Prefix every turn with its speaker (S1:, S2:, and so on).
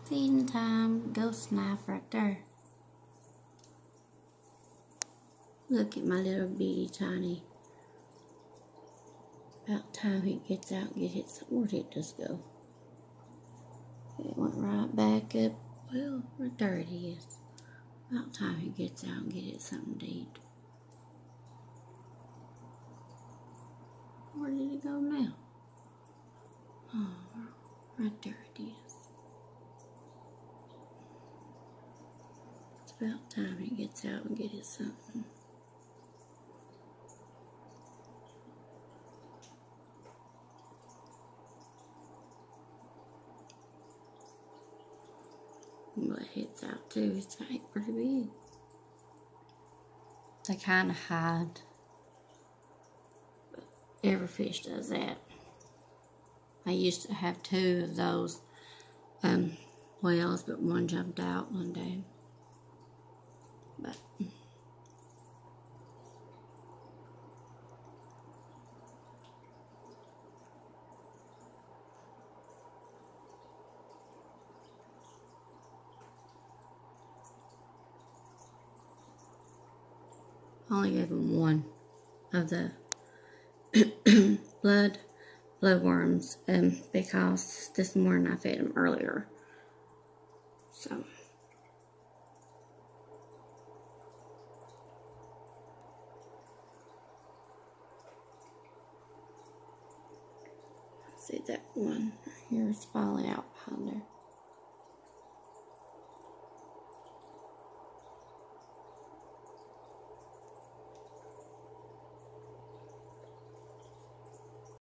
S1: Feeding time, ghost knife right there. Look at my little bitty tiny. About time he gets out and get his, where'd it just go? It went right back up. Well, right there it is. About time he gets out and get it something to eat. Where did it go now? Oh, right there it is. It's about time he gets out and get it something. But head's out too. It's like pretty big. They kind of hide. But every fish does that. I used to have 2 of those whales, but one jumped out one day. But I only gave him 1 of the bloodworms because this morning I fed him earlier. So see that one here is falling out behind there.